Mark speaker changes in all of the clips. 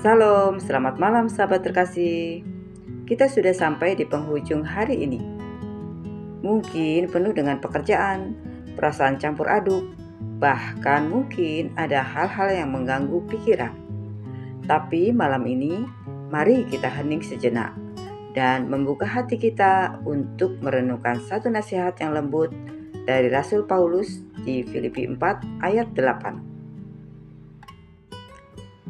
Speaker 1: Salam, selamat malam sahabat terkasih. Kita sudah sampai di penghujung hari ini. Mungkin penuh dengan pekerjaan, perasaan campur aduk, bahkan mungkin ada hal-hal yang mengganggu pikiran. Tapi malam ini, mari kita hening sejenak dan membuka hati kita untuk merenungkan satu nasihat yang lembut dari Rasul Paulus di Filipi 4 ayat 8.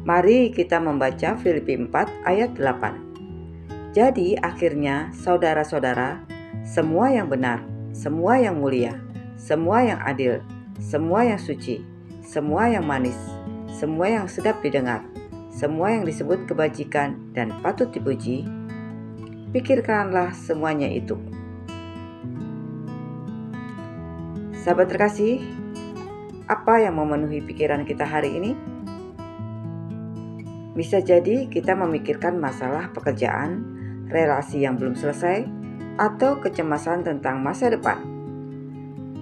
Speaker 1: Mari kita membaca Filipi 4 ayat 8. Jadi akhirnya saudara-saudara, semua yang benar, semua yang mulia, semua yang adil, semua yang suci, semua yang manis, semua yang sedap didengar, semua yang disebut kebajikan dan patut dipuji, pikirkanlah semuanya itu. Sahabat terkasih, apa yang memenuhi pikiran kita hari ini? Bisa jadi kita memikirkan masalah pekerjaan, relasi yang belum selesai, atau kecemasan tentang masa depan.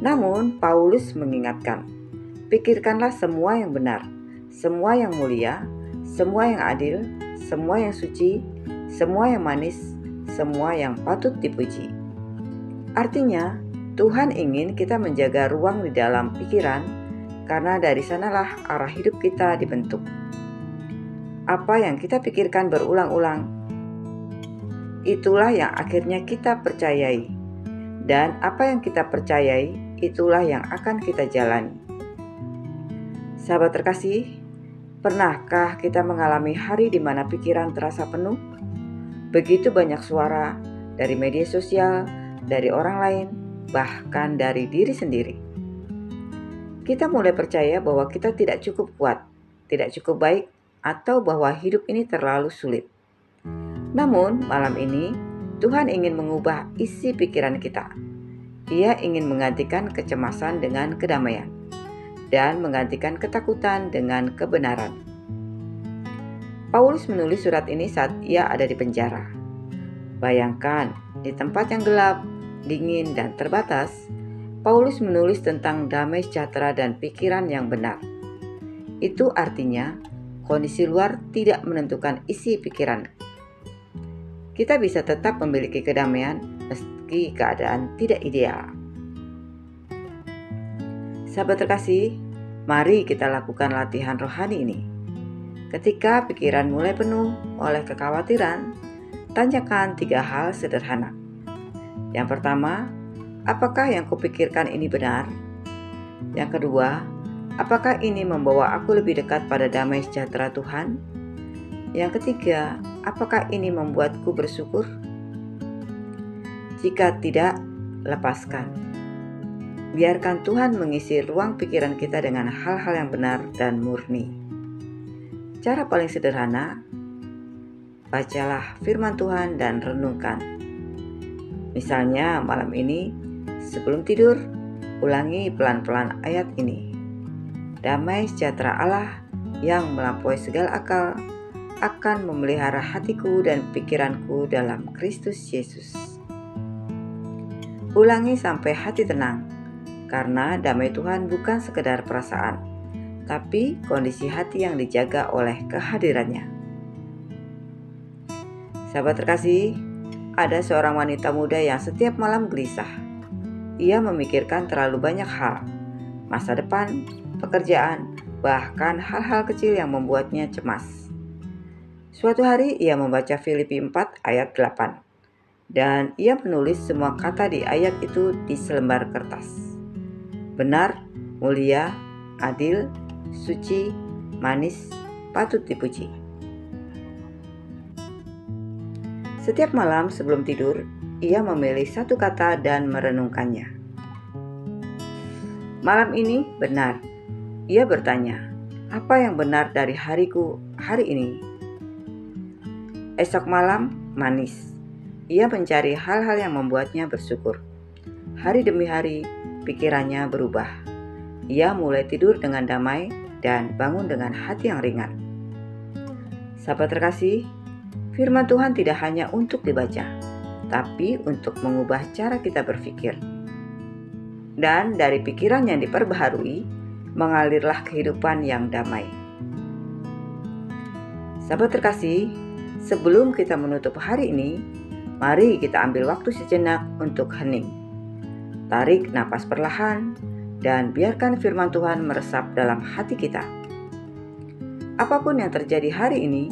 Speaker 1: Namun, Paulus mengingatkan, pikirkanlah semua yang benar, semua yang mulia, semua yang adil, semua yang suci, semua yang manis, semua yang patut dipuji. Artinya, Tuhan ingin kita menjaga ruang di dalam pikiran, karena dari sanalah arah hidup kita dibentuk. Apa yang kita pikirkan berulang-ulang, itulah yang akhirnya kita percayai. Dan apa yang kita percayai, itulah yang akan kita jalani. Sahabat terkasih, pernahkah kita mengalami hari di mana pikiran terasa penuh? Begitu banyak suara dari media sosial, dari orang lain, bahkan dari diri sendiri. Kita mulai percaya bahwa kita tidak cukup kuat, tidak cukup baik, atau bahwa hidup ini terlalu sulit. Namun, malam ini Tuhan ingin mengubah isi pikiran kita. Ia ingin menggantikan kecemasan dengan kedamaian dan menggantikan ketakutan dengan kebenaran. Paulus menulis surat ini saat ia ada di penjara. Bayangkan, di tempat yang gelap, dingin, dan terbatas, Paulus menulis tentang damai sejahtera dan pikiran yang benar. Itu artinya kondisi luar tidak menentukan isi pikiran. Kita bisa tetap memiliki kedamaian meski keadaan tidak ideal. Sahabat terkasih, mari kita lakukan latihan rohani ini. Ketika pikiran mulai penuh oleh kekhawatiran, tanyakan 3 hal sederhana. Yang pertama, apakah yang kupikirkan ini benar? Yang kedua, apakah ini membawa aku lebih dekat pada damai sejahtera Tuhan? Yang ketiga, apakah ini membuatku bersyukur? Jika tidak, lepaskan. Biarkan Tuhan mengisi ruang pikiran kita dengan hal-hal yang benar dan murni. Cara paling sederhana, bacalah firman Tuhan dan renungkan. Misalnya malam ini, sebelum tidur, ulangi pelan-pelan ayat ini. Damai sejahtera Allah yang melampaui segala akal akan memelihara hatiku dan pikiranku dalam Kristus Yesus. Ulangi sampai hati tenang, karena damai Tuhan bukan sekedar perasaan, tapi kondisi hati yang dijaga oleh kehadirannya. Sahabat terkasih, ada seorang wanita muda yang setiap malam gelisah. Ia memikirkan terlalu banyak hal, masa depan, pekerjaan, bahkan hal-hal kecil yang membuatnya cemas. Suatu hari ia membaca Filipi 4 ayat 8 dan ia menulis semua kata di ayat itu di selembar kertas. Benar, mulia, adil, suci, manis, patut dipuji. Setiap malam sebelum tidur, ia memilih satu kata dan merenungkannya. Malam ini benar. Ia bertanya, apa yang benar dari hariku hari ini? Esok malam, manis. Ia mencari hal-hal yang membuatnya bersyukur. Hari demi hari, pikirannya berubah. Ia mulai tidur dengan damai dan bangun dengan hati yang ringan. Sahabat terkasih, firman Tuhan tidak hanya untuk dibaca, tapi untuk mengubah cara kita berpikir. Dan dari pikiran yang diperbaharui, mengalirlah kehidupan yang damai. Sahabat terkasih, sebelum kita menutup hari ini, mari kita ambil waktu sejenak untuk hening. Tarik napas perlahan dan biarkan firman Tuhan meresap dalam hati kita. Apapun yang terjadi hari ini,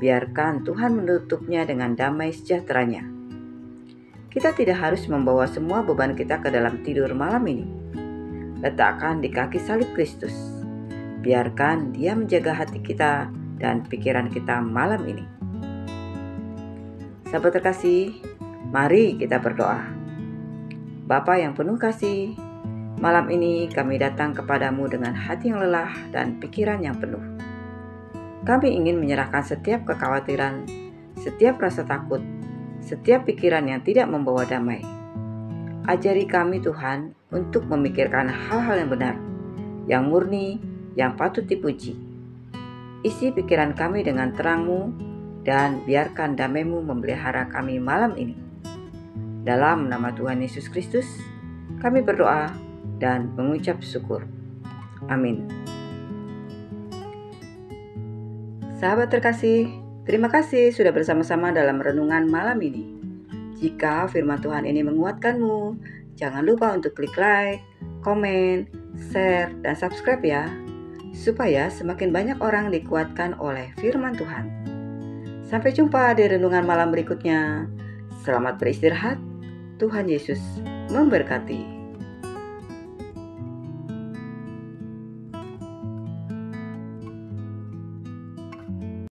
Speaker 1: biarkan Tuhan menutupnya dengan damai sejahtera-Nya. Kita tidak harus membawa semua beban kita ke dalam tidur malam ini. Letakkan di kaki salib Kristus. Biarkan Dia menjaga hati kita dan pikiran kita malam ini. Sahabat terkasih, mari kita berdoa. Bapa yang penuh kasih, malam ini kami datang kepadamu dengan hati yang lelah dan pikiran yang penuh. Kami ingin menyerahkan setiap kekhawatiran, setiap rasa takut, setiap pikiran yang tidak membawa damai. Ajari kami Tuhan untuk memikirkan hal-hal yang benar, yang murni, yang patut dipuji. Isi pikiran kami dengan terang-Mu dan biarkan damai-Mu memelihara kami malam ini. Dalam nama Tuhan Yesus Kristus, kami berdoa dan mengucap syukur. Amin. Sahabat terkasih, terima kasih sudah bersama-sama dalam renungan malam ini. Jika firman Tuhan ini menguatkanmu, jangan lupa untuk klik like, komen, share, dan subscribe ya, supaya semakin banyak orang dikuatkan oleh firman Tuhan. Sampai jumpa di renungan malam berikutnya. Selamat beristirahat. Tuhan Yesus memberkati.